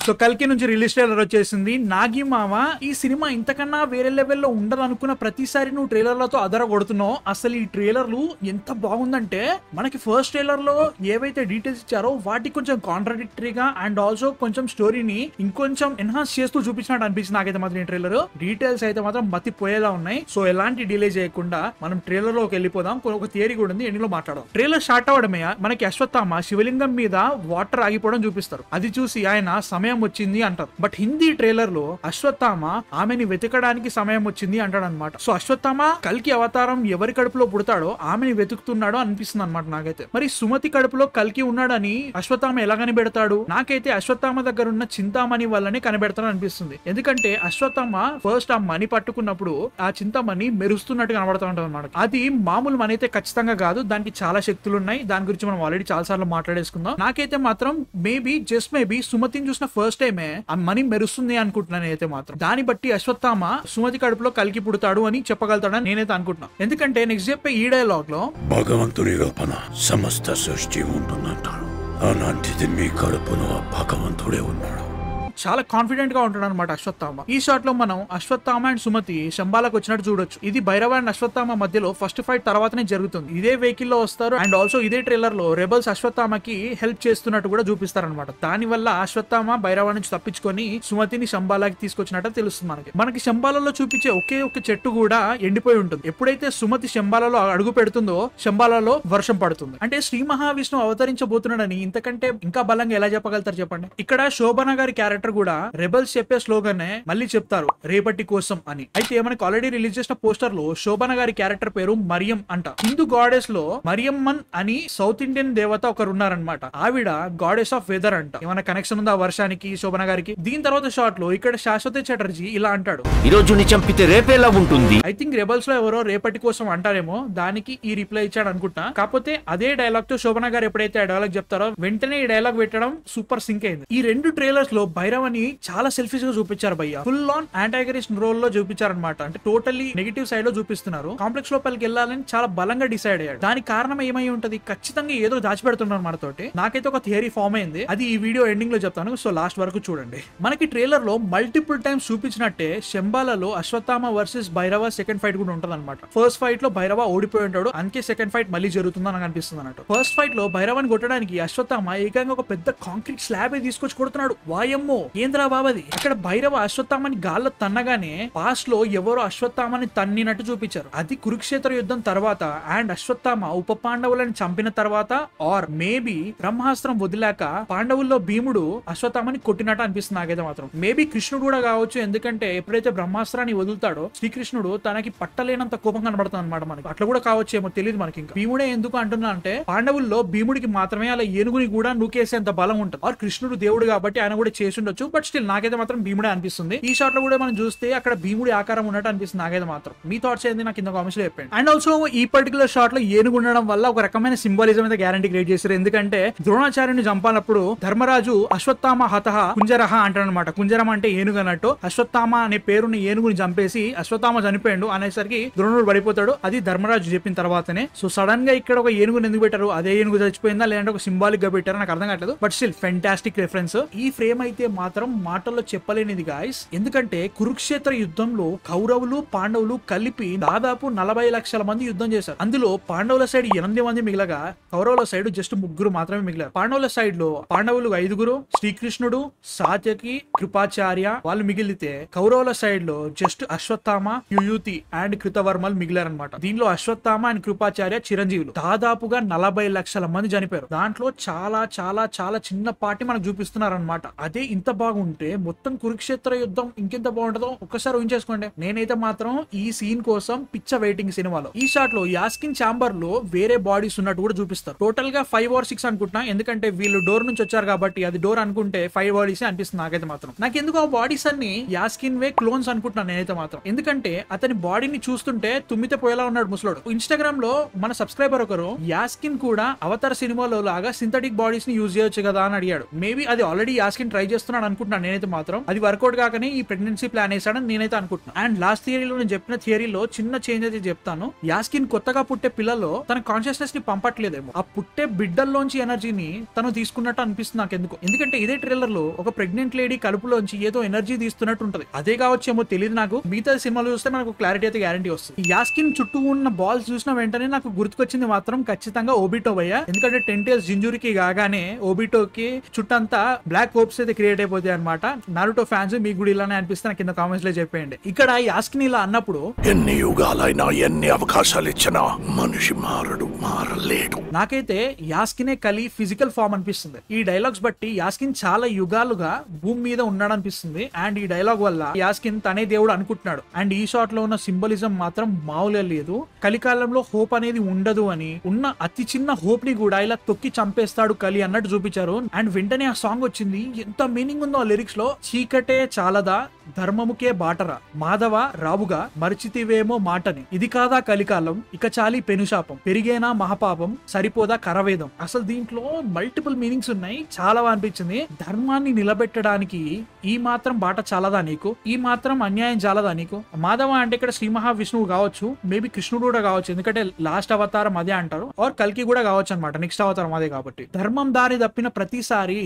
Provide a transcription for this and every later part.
So కల్కి నుంచి release trailer వచ్చేసింది. నాగి మామ ఈ సినిమా ఇంతకన్నా వేరే లెవెల్లో ఉండదు అనుకున్న ప్రతిసారి నువ్వు ట్రైలర్లతో అదర కొడుతున్నావు. అసలు ఈ ట్రైలర్లు ఎంత బాగుందంటే మనకి ఫస్ట్ ట్రైలర్ లో ఏవైతే డీటెయిల్స్ ఇచ్చారో వాటికి కొంచెం కాంట్రాడిక్టరీగా అండ్ ఆల్సో కొంచెం స్టోరీని ఇంకొంచెం ఎన్హాన్స్ చేస్తూ చూపించినట్టు అనిపించింది నాకైతే మాత్రం. ఈ ట్రైలర్ డీటెయిల్స్ అయితే మాత్రం మతిపోయేలా ఉన్నాయి. సో ఎలాంటి డిలే చేయకుండా మనం ట్రైలర్ లోకి వెళ్ళిపోదాం. ఒక థియరీ కూడా ఉంది, ఎండింగ్ లో మాట్లాడదాం. ట్రైలర్ స్టార్ట్ అవడమే మనకి అశ్వత్థామ శివలింగం మీద వాటర్ ఆగిపోవడం చూపిస్తారు. అది చూసి ఆయన సమయం వచ్చింది అంటారు. బట్ హిందీ ట్రైలర్ లో అశ్వత్థామ ఆమెని వెతకడానికి సమయం వచ్చింది అంటాడు అనమాట. సో అశ్వత్థామ కల్కి అవతారం ఎవరి కడుపులో పుడతాడో ఆమెని వెతుకుతున్నాడో అనిపిస్తుంది అనమాట నాకైతే. మరి సుమతి కడుపులో కల్కి ఉన్నాడని అశ్వత్థామ ఎలా కనిపెడతాడు? నాకైతే అశ్వత్థామ దగ్గర ఉన్న చింతామణి వల్లనే కనిపెడతాడు అనిపిస్తుంది. ఎందుకంటే అశ్వత్థామ ఫస్ట్ ఆ మణి పట్టుకున్నప్పుడు ఆ చింతామణి మెరుస్తున్నట్టు కనబడతా ఉంటుంది అనమాట. అది మామూలు మణి అయితే ఖచ్చితంగా కాదు, దానికి చాలా శక్తులు ఉన్నాయి. దాని గురించి మనం ఆల్రెడీ చాలా సార్లు మాట్లాడేసుకుందాం. నాకైతే మాత్రం మేబీ జస్ట్ మేబీ సుమతిని చూసిన ఫస్ట్ టైమే ఆ మణి మెరుస్తుంది అనుకుంటున్నాను అయితే మాత్రం. దాన్ని బట్టి అశ్వత్థామ సుమతి కడుపులో కల్కి పుడతాడు అని చెప్పగలుగుతాడని నేనైతే అనుకుంటున్నాను. ఎందుకంటే నెక్స్ట్ చెప్పే ఈ డైలాగ్ లో భగవంతుడి కల్పన సమస్త సృష్టి ఉంటుందంటాడు. అలాంటిది మీ కడుపులో భగవంతుడే ఉన్నాడు. చాలా కాన్ఫిడెంట్ గా ఉంటాడు అనమాట అశ్వత్థామ. ఈ షాట్ లో మనం అశ్వత్థామ అండ్ సుమతి శంబాలకు వచ్చినట్టు చూడొచ్చు. ఇది భైరవ అండ్ అశ్వత్థామ మధ్యలో ఫస్ట్ ఫైట్ తర్వాతనే జరుగుతుంది. ఇదే వెహికల్ లో వస్తారు అండ్ ఆల్సో ఇదే ట్రైలర్ లో రెబల్స్ అశ్వత్థామకి హెల్ప్ చేస్తున్నట్టు కూడా చూపిస్తారనమాట. దాని వల్ల అశ్వత్థామ భైరవ నుంచి తప్పించుకొని సుమతిని శంబాలకి తీసుకొచ్చినట్టు తెలుస్తుంది మనకి శంబాలలో చూపించే ఒకే ఒక చెట్టు కూడా ఎండిపోయి ఉంటుంది. ఎప్పుడైతే సుమతి శంబాలలో అడుగు పెడుతుందో శంబాలలో వర్షం పడుతుంది. అంటే శ్రీ మహావిష్ణువు అవతరించబోతున్నాడని ఇంతకంటే ఇంకా బలంగా ఎలా చెప్పగలుగుతారు చెప్పండి. ఇక్కడ శోభన గారి క్యారెక్టర్ కూడా రెబల్స్ చెప్పే స్లోగన్ మళ్ళీ చెప్తారు, రేపటి కోసం అని. అయితే మనకి ఆల్రెడీ రిలీజ్ చేసిన పోస్టర్ లో శోభన గారి క్యారెక్టర్ పేరు మరియం అంట. హిందూ గాడెస్ లో మరియమ్మన్ అని సౌత్ ఇండియన్ దేవత ఒకరు ఉన్నారనమాట. ఆవిడ గాడెస్ ఆఫ్ వెదర్ అంట. ఏమైనా కనెక్షన్ ఉందా వర్షానికి శోభన గారికి? దీని తర్వాత షాట్ లో ఇక్కడ శాశ్వత చటర్జీ ఇలా అంటాడు, ఈ రోజు చంపితే రేపేలా ఉంటుంది. ఐ థింక్ రెబల్స్ లో ఎవరో రేపటి కోసం అంటారేమో, దానికి ఈ రిప్లై ఇచ్చాడు అనుకుంటా. కాకపోతే అదే డైలాగ్ తో శోభన గారు ఎప్పుడైతే ఆ డైలాగ్ చెప్తారో వెంటనే ఈ డైలాగ్ పెట్టడం సూపర్ సింక్ అయింది. ఈ రెండు ట్రైలర్స్ లో భైరవని చాలా సెల్ఫిష్ గా చూపించారు భయ్య. ఫుల్ ఆన్ యాంటాగనిస్ట్ రోల్ లో చూపించారు అనమాట. అంటే టోటల్లీ నెగిటివ్ సైడ్ లో చూపిస్తున్నారు. కాంప్లెక్స్ లోపలికి వెళ్ళాలని చాలా బలంగా డిసైడ్ అయ్యాడు. దానికి కారణం ఏమై ఉంటది? ఖచ్చితంగా ఏదో దాచిపెడుతున్నారు మనతోటి. నాకైతే ఒక థియరీ ఫామ్ అయింది, అది ఈ వీడియో ఎండింగ్ లో చెప్తాను. సో లాస్ట్ వరకు చూడండి. మనకి ట్రైలర్ లో మల్టిపుల్ టైమ్స్ చూపించినట్టే శంబాలలో Ashwatthama versus Bhairava second fight కూడా ఉంటది అనమాట. ఫస్ట్ ఫైట్ లో భైరవ ఓడిపోయి ఉంటాడు, అందుకే సెకండ్ ఫైట్ మళ్ళీ జరుగుతుందని నాకు అనిపిస్తుంది అన్నట్టు. ఫస్ట్ ఫైట్ లో భైరవని కొట్టడానికి అశ్వత్థామ ఏకంగా ఒక పెద్ద కాంక్రీట్ స్లాబ్ తీసుకొచ్చి కొడుతున్నాడు. వాయమ్మో ఏంద్రా బాబాది. అక్కడ భైరవ అశ్వత్థామని గాల్లో తన్నగానే పాస్ట్ లో ఎవరో అశ్వత్థామని తన్నినట్టు చూపించారు. అది కురుక్షేత్ర యుద్ధం తర్వాత అండ్ అశ్వత్థామ ఉప పాండవులను చంపిన తర్వాత ఆర్ మేబీ బ్రహ్మాస్త్రం వదిలాక పాండవుల్లో భీముడు అశ్వత్థామని కొట్టినట్టు అనిపిస్తుంది నాకైతే మాత్రం. మేబీ కృష్ణుడు కూడా కావచ్చు, ఎందుకంటే ఎప్పుడైతే బ్రహ్మాస్త్రాన్ని వదులుతాడో శ్రీకృష్ణుడు తనకి పట్టలేనంత కోపం కనబడుతుంది అనమాట మనకి. అట్లా కూడా కావచ్చు ఏమో తెలియదు మనకి. ఇంకా భీముడే ఎందుకు అంటున్నా అంటే పాండవుల్లో భీముడికి మాత్రమే అలా ఏనుగుని కూడా నూకేసేంత బలం ఉంటుంది. ఆర్ కృష్ణుడు దేవుడు కాబట్టి ఆయన కూడా చేసి ఉండొచ్చు. బట్ స్టిల్ నాకైతే మాత్రం భీముడే అనిపిస్తుంది. ఈ షాట్ లో కూడా మనం చూస్తే అక్కడ భీముడి ఆకారం ఉన్నట్టు అనిపిస్తుంది నాకైతే మాత్రం. మీ థాట్స్ ఏంది నాకు కింద కామెంట్స్ లో చెప్పండి. అండ్ ఆల్సో ఈ పర్టికులర్ షాట్ లో ఏనుగు ఉండడం వల్ల ఒక రకమైన సింబాలిజం అయితే గ్యారంటీ క్రియేట్ చేశారు. ఎందుకంటే ద్రోణాచార్యుని చంపాలప్పుడు ధర్మరాజు అశ్వత్థామ హతః కుంజరహ అంటాడు అనమాట. కుంజరం అంటే ఏనుగు అన్నట్టు. అశ్వత్థామ అనే పేరుని ఏనుగుని చంపేసి అశ్వత్థామ చనిపోయాడు అనేసరికి ద్రోణుడు పడిపోతాడు. అది ధర్మరాజు చెప్పిన తర్వాతనే. సో సడన్ గా ఇక్కడ ఒక ఏనుగుని ఎందుకు పెట్టారు? అదే ఏనుగు చచ్చిపోయిందా లేదంటే ఒక సింబాలిక్ గా పెట్టారు నాకు అర్థం కావట్లేదు. But still fantastic reference. ఈ ఫ్రేమ్ అయితే మాత్రం మాటల్లో చెప్పలేనిది గాయస్. ఎందుకంటే కురుక్షేత్ర యుద్ధంలో కౌరవులు పాండవులు కలిపి దాదాపు 40 లక్షల మంది యుద్ధం చేశారు. అందులో పాండవుల సైడ్ 8 మంది మిగలగా కౌరవుల సైడ్ జస్ట్ 3 మాత్రమే మిగిలారు. పాండవుల సైడ్ లో పాండవులు 5, శ్రీకృష్ణుడు, సాత్యకి, కృపాచార్య వాళ్ళు మిగిలితే కౌరవుల సైడ్ లో జస్ట్ అశ్వత్థామ, యుయుతి అండ్ కృతవర్మలు మిగిలారనమాట. దీనిలో అశ్వత్థామ అండ్ కృపాచార్య చిరంజీవులు. దాదాపుగా 40 లక్షల మంది చనిపోయారు. దాంట్లో చాలా చాలా చాలా చిన్న పార్టీ మనకు చూపిస్తున్నారు అనమాట. అదే ఇంత బాగుంటే మొత్తం కురుక్షేత్ర యుద్ధం ఇంకెంత బాగుంటుందో ఒక్కసారి ఊహించేసుకోండి. నేనైతే మాత్రం ఈ సీన్ కోసం పిచ్చ వెయిటింగ్ సినిమాలో. ఈ షాట్ లో యాస్కిన్ చాంబర్ లో వేరే బాడీస్ ఉన్నట్టు కూడా చూపిస్తారు. టోటల్ గా 5 or 6 అనుకుంటున్నా, ఎందుకంటే వీళ్ళు డోర్ నుంచి వచ్చారు కాబట్టి అది డోర్ అనుకుంటే 5 బాడీస్ అనిపిస్తుంది నాకైతే మాత్రం. నాకు ఎందుకు ఆ బాడీస్ అన్ని యాస్కిన్ వే క్లోన్స్ అనుకుంటున్నాను నేనైతే మాత్రం. ఎందుకంటే అతని బాడీని చూస్తుంటే తుమ్మితే పోయేలా ఉన్నాడు ముసలోడు. ఇన్స్టాగ్రామ్ లో మన సబ్స్క్రైబర్ ఒకరు యాస్కిన్ కూడా అవతార్ సినిమాలో లాగా సింథటిక్ బాడీస్ ని యూజ్ చేయొచ్చు కదా అని అడిగాడు. మేబీ అది ఆల్రెడీ యాస్కిన్ ట్రై చేస్తున్నాడు చేస్తున్నాడు అనుకుంటున్నాను నేనైతే మాత్రం. అది వర్కౌట్ కాకనే ఈ ప్రెగ్నెన్సీ ప్లాన్ వేసాడని నేనైతే అనుకుంటున్నాను. అండ్ లాస్ట్ థియరీలో నేను చెప్పిన థియరీలో చిన్న చేంజ్ అయితే చెప్తాను. యాస్కిన్ కొత్తగా పుట్టే పిల్లల్లో తన కాన్షియస్నెస్ ని పంపట్లేదేమో, ఆ పుట్టే బిడ్డల్లోంచి ఎనర్జీని తను తీసుకున్నట్టు అనిపిస్తుంది నాకు ఎందుకు. ఎందుకంటే ఇదే ట్రైలర్ లో ఒక ప్రెగ్నెంట్ లేడీ కడుపులోంచి ఏదో ఎనర్జీ తీస్తున్నట్టు ఉంటది. అదే కావచ్చేమో తెలియదు నాకు. మిగతా సినిమాలు చూస్తే మనకు క్లారిటీ అయితే గ్యారంటీ వస్తుంది. ఈ యాస్కిన్ చుట్టూ ఉన్న బాల్స్ చూసిన వెంటనే నాకు గుర్తుకొచ్చింది మాత్రం ఖచ్చితంగా ఓబిటో భయ్య. ఎందుకంటే 10 Tails జింజురికి కాగానే ఓబిటోకి చుట్టంతా బ్లాక్ హోప్స్ అయితే క్రియేట్ అయిపోతాయి అనమాట. నారుటో ఫ్యాన్స్ మీకు కూడా ఇలానే అనిపిస్తే నాకు కింద కామెంట్స్ లో చెప్పేయండి. ఇక్కడ యాస్కిన్ ఇలా అన్నప్పుడు ఎన్ని యుగాలైనా ఎన్ని అవకాశాలు ఇచ్చినా మనిషి మారలేడు. నాకైతే యాస్కినే కలి ఫిజికల్ ఫామ్ అనిపిస్తుంది. ఈ డైలాగ్స్ బట్టి యాస్కిన్ చాలా యుగాలుగా భూమి మీద ఉన్నాడు అనిపిస్తుంది. అండ్ ఈ డైలాగ్ వల్ల యాస్కిన్ తనే దేవుడు అనుకుంటున్నాడు. అండ్ ఈ షాట్ లో ఉన్న సింబలిజం మాత్రం మామూలుగా లేదు. కలికాలంలో హోప్ అనేది ఉండదు అని, ఉన్న అతి చిన్న హోప్ ని కూడా ఇలా తొక్కి చంపేస్తాడు కలి అన్నట్టు చూపించారు. అండ్ వెంటనే ఆ సాంగ్ వచ్చింది. ఎంత మీనింగ్ ఉందో ఆ లిరిక్స్ లో. చీకటే చాలదా ధర్మముకే బాటరా, మాధవ రావుగా మరిచితివేమో మాటని, ఇది కాదా కలికాలం, ఇక చాలి పెనుశాపం, పెరిగేనా మహాపాపం, సరిపోదా కరవేదం. అసలు దీంట్లో మల్టిపుల్ మీనింగ్స్ ఉన్నాయి. చాలా అనిపించింది. ధర్మాన్ని నిలబెట్టడానికి ఈ మాత్రం బాట చాలదా నీకు, ఈ మాత్రం అన్యాయం చాలదా నీకు. మాధవ అంటే ఇక్కడ శ్రీ మహావిష్ణువు కావచ్చు, మేబీ కృష్ణుడు కూడా కావచ్చు, ఎందుకంటే లాస్ట్ అవతారం అదే అంటారు, ఆర్ కల్కి కూడా కావచ్చు అనమాట. నెక్స్ట్ అవతారం అదే కాబట్టి. ధర్మం దారి తప్పిన ప్రతిసారి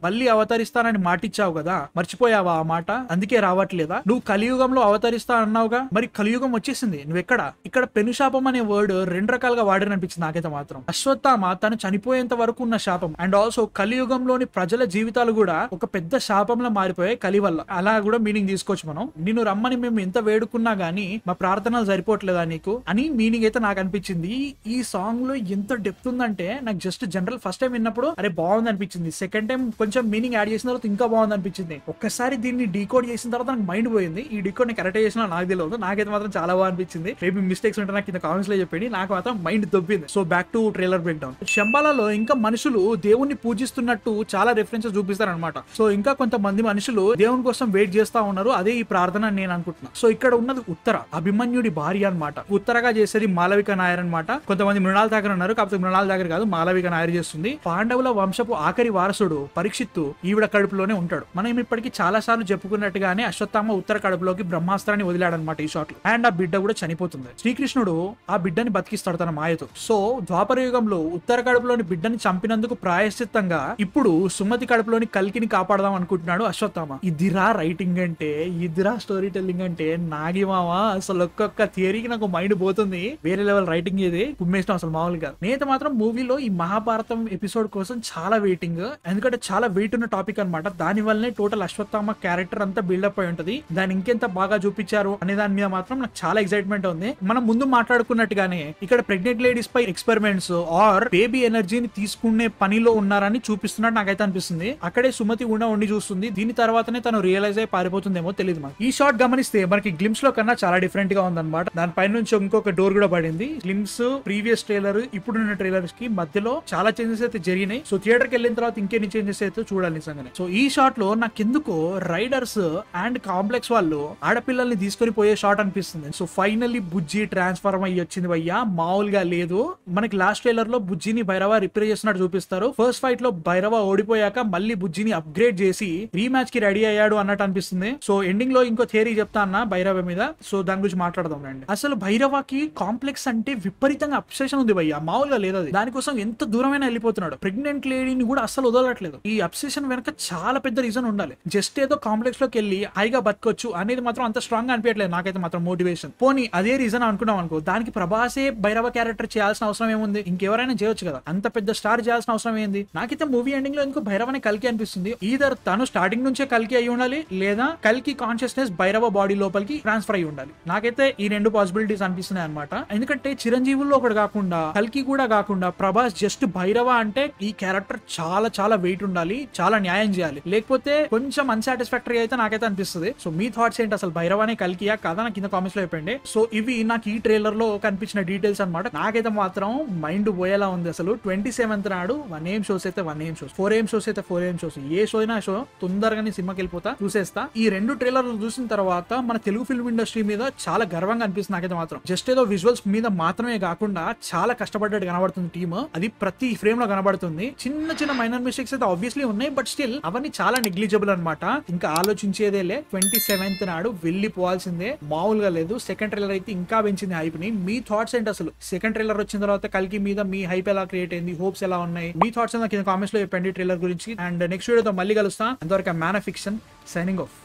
మళ్ళీ అవతరిస్తానని మాటిచ్చావు కదా, మర్చిపోయావా ఆ మాట, అందుకే రావట్లేదా. నువ్వు కలియుగంలో అవతరిస్తా అన్నావుగా, మరి కలియుగం వచ్చేసింది, నువ్వెక్కడ. ఇక్కడ పెనుశాపం అనే వర్డ్ 2 రకాలుగా వాడిననిపించింది నాకైతే మాత్రం. అశ్వత్థామ తను చనిపోయేంత వరకు ఉన్న శాపం, అండ్ ఆల్సో కలియుగంలోని ప్రజల జీవితాలు కూడా ఒక పెద్ద శాపంలో మారిపోయాయి కలి వల్ల. అలా కూడా మీనింగ్ తీసుకోవచ్చు మనం. నిన్ను రమ్మని మేము ఎంత వేడుకున్నా గానీ మా ప్రార్థనలు సరిపోవట్లేదా నీకు అని మీనింగ్ అయితే నాకు అనిపించింది. ఈ సాంగ్ లో ఎంత డెప్త్ ఉందంటే నాకు జస్ట్ జనరల్ ఫస్ట్ టైం విన్నప్పుడు అరే బాగుంది అనిపించింది. సెకండ్ టైం కొంచెం మీనింగ్ యాడ్ చేసిన తర్వాత ఇంకా బాగుంది అనిపించింది. ఒక్కసారి దీన్ని డీకోడ్ చేసిన తర్వాత నాకు మైండ్ పోయింది. ఈ డీకోడ్ ని కరెక్ట్ చేసిన నాకు తెలియదు. నాకైతే మాత్రం చాలా బాగా అనిపించింది. మేబీ మిస్టేక్స్ ఉంటే నాకు కింద కామెంట్స్ లో చెప్పండి. నాకు మాత్రం మైండ్ దొబ్బింది. So back to trailer breakdown. శంబాలలో ఇంకా మనుషులు దేవుణ్ణి పూజిస్తున్నట్టు చాలా రెఫరెన్సెస్ చూపిస్తారు అనమాట. సో ఇంకా కొంతమంది మనుషులు దేవుని కోసం వెయిట్ చేస్తా ఉన్నారు. అదే ఈ ప్రార్థన అని నేను అనుకుంటున్నా. సో ఇక్కడ ఉన్నది ఉత్తర, అభిమన్యుడి భార్య అనమాట. ఉత్తరగా చేసేది మాలవిక నాయర్ అనమాట. కొంతమంది మృణాల్ ఠాకర్ ఉన్నారు, కాకపోతే మృణాల్ ఠాకర్ కాదు, మాలవిక నాయర్ చేస్తుంది. పాండవుల వంశపు ఆఖరి వారసుడు పరీక్షిత్తు ఈవిడ కడుపులోనే ఉంటాడు. మనం ఇప్పటికీ చాలా సార్లు చెప్పుకున్నట్టుగానే అశ్వత్థామ ఉత్తర కడుపులోకి బ్రహ్మాస్త్రాన్ని వదిలాడనమాట ఈ షాట్ లో. అండ్ ఆ బిడ్డ కూడా చనిపోతుంది. శ్రీకృష్ణుడు ఆ బిడ్డని బతికిస్తాడు తన మాయతో. సో ద్వాపర యుగంలో ఉత్తర కడుపులోని బిడ్డని చంపినందుకు ప్రాయశ్చిత్తంగా ఇప్పుడు సుమతి కడుపులోని కల్కిని కాపాడదాం అనుకుంటున్నాడు అశ్వత్థామ. ఇదిరా రైటింగ్ అంటే, ఇదిరా స్టోరీ టెల్లింగ్ అంటే. నాగిమావా అసలు ఒక్కొక్క థియరీకి నాకు మైండ్ పోతుంది. వేరే లెవెల్ రైటింగ్ ఇది, కుమ్మేసిన అసలు మామూలుగా. నేనైతే మాత్రం మూవీలో ఈ మహాభారతం ఎపిసోడ్ కోసం చాలా వెయిటింగ్. ఎందుకంటే చాలా వెయిట్ ఉన్న టాపిక్ అనమాట. దాని వల్లనే టోటల్ అశ్వత్థామ క్యారెక్టర్ అంతా బిల్డప్ అయి ఉంటది. దాన్ని ఇంకెంత బాగా చూపించారు అనే దాని మీద మాత్రం నాకు చాలా ఎక్సైట్మెంట్ ఉంది. మనం ముందు మాట్లాడుకున్నట్టుగానే ఇక్కడ ప్రెగ్నెంట్ లేడీస్ పై ఎక్స్పెరిమెంట్స్ ఆర్ బేబీ ఎనర్జీని తీసుకునే పనిలో ఉన్నారని చూపిస్తున్నట్టు నాకైతే అనిపిస్తుంది. అక్కడే సుమతి ఉండి చూస్తుంది. దీని తర్వాతనే తను రియలైజ్ అయి పారిపోతుందేమో తెలియదు మనకి. ఈ షాట్ గమనిస్తే మనకి గ్లిమ్స్ లో కన్నా చాలా డిఫరెంట్ గా ఉందన్నమాట. దానిపై నుంచి ఇంకొక డోర్ కూడా పడింది. గ్లిమ్స్ ప్రీవియస్ ట్రైలర్ ఇప్పుడున్న ట్రైలర్స్ కి మధ్యలో చాలా చేంజెస్ అయితే జరిగినాయి. సో థియేటర్ కి వెళ్ళిన తర్వాత ఇంకెన్ని చేంజెస్ అయితే చూడాలి నిజంగానే. సో ఈ షాట్ లో నాకెందుకో రైడర్స్ అండ్ కాంప్లెక్స్ వాళ్ళు ఆడపిల్లల్ని తీసుకొని పోయే షాట్ అనిపిస్తుంది. సో ఫైనల్లీ బుజ్జి ట్రాన్స్ఫార్మ్ అయ్యి వచ్చింది భయ్యా, మామూలుగా లేదు. మనకి లాస్ట్ ట్రైలర్ లో బుజ్జిని భైరవ రిపేర్ చేస్తున్నట్టు చూపిస్తారు. ఫస్ట్ ఫైట్ లో భైరవ ఓడిపోయాక మళ్ళీ బుజ్జిని అప్గ్రేడ్ చేసి రీమ్యాచ్ కి రెడీ అయ్యాడు అన్నట్టు అనిపిస్తుంది. సో ఎండింగ్ లో ఇంకో థియరీ చెప్తా అన్న భైరవ మీద. సో దాని గురించి మాట్లాడదాం రండి. అసలు భైరవకి కాంప్లెక్స్ అంటే విపరీతంగా అబ్సెషన్ ఉంది భయ్యా, మామూలుగా లేదు అది. దానికోసం ఎంత దూరమైనా వెళ్ళిపోతున్నాడు. ప్రెగ్నెంట్ లేడీని కూడా అసలు వదలట్లేదు. ఈ అబ్సెషన్ వెనక చాలా పెద్ద రీజన్ ఉండాలి. జస్ట్ ఏదో కాంప్లెక్స్ లోకి వెళ్ళి హాయిగా బతకొచ్చు అనేది మాత్రం అంత స్ట్రాంగ్ గా అనిపించట్లేదు నాకైతే మాత్రం మోటివేషన్. పోనీ అదే రీజన్ అనుకున్నాం అనుకో, దానికి ప్రభాసే భైరవ క్యారెక్టర్ చేయాల్సిన అవసరం ఏముంది? ఇంకెవరైనా చేయొచ్చు కదా, అంత పెద్ద స్టార్ చేయాల్సిన అవసరం ఏంది? నాకైతే మూవీ ఎండింగ్ లో ఎందుకు భైరవనే కల్కి అనిపిస్తుంది. ఈధర్ తను స్టార్టింగ్ నుంచే కల్కి అయి ఉండాలి, లేదా కల్కి కాన్షియస్నెస్ భైరవ బాడీ లోపలికి ట్రాన్స్ఫర్ అయి ఉండాలి. నాకైతే ఈ 2 పాసిబిలిటీస్ అనిపిస్తున్నాయి అనమాట. ఎందుకంటే చిరంజీవుల్లో ఒకటి కాకుండా, కల్కి కూడా కాకుండా, ప్రభాస్ జస్ట్ భైరవ అంటే ఈ క్యారెక్టర్ చాలా చాలా వెయిట్ ఉండాలి, చాలా న్యాయం చేయాలి. లేకపోతే కొంచెం అన్సాటిస్ఫాక్టరీ అయితే నాకైతే అనిపిస్తుంది. అనిపిస్తుంది. సో మీ థాట్స్ ఏంటి, అసలు భైరవానే కల్కియా కదా నాకు కింద కామెంట్స్ లో చెప్పండి. సో ఇవి నాకు ఈ ట్రైలర్ లో కనిపించిన డీటెయిల్స్ అనమాట. నాకైతే మాత్రం మైండ్ పోయేలా ఉంది. అసలు 27th నాడు 1 AM షోస్ అయితే 1 AM షోస్, 4 AM షోస్ అయితే 4 AM షోస్, ఏ షో అయినా షో తొందరగానే సినిమాకి వెళ్ళిపోతా, చూసేస్తా. ఈ 2 ట్రైలర్లు చూసిన తర్వాత మన తెలుగు ఫిల్మ్ ఇండస్ట్రీ మీద చాలా గర్వంగా అనిపిస్తుంది నాకైతే మాత్రం. జస్ట్ ఏదో విజువల్స్ మీద మాత్రమే కాకుండా చాలా కష్టపడ్డట్టు కనబడుతుంది టీమ్. అది ప్రతి ఫ్రేమ్ లో కనబడుతుంది. చిన్న చిన్న మైనర్ మిస్టేక్స్ అయితే ఆబ్వియస్లీ ఉన్నాయి, బట్ స్టిల్ అవన్నీ చాలా నెగ్లిజిబుల్ అనమాట. ఇంకా ఆలోచించేదేలే, 27th నాడు వెళ్ళిపోవాల్సిందే, మామూలుగా లేదు. సెకండ్ ట్రైలర్ అయితే ఇంకా పెంచింది హైప్ ని. మీ థాట్స్ ఏంటి అసలు? సెకండ్ ట్రైలర్ వచ్చిన తర్వాత కల్కి మీద మీ హైప్ ఎలా క్రియేట్ అయింది, హోప్స్ ఎలా ఉన్నాయి, మీ థాట్స్ కింద కామెంట్స్ లో చెప్పండి ట్రైలర్ గురించి. అండ్ నెక్స్ట్ వీడియోతో మళ్ళీ కలుస్తా. అంతవరకు man of fiction signing off.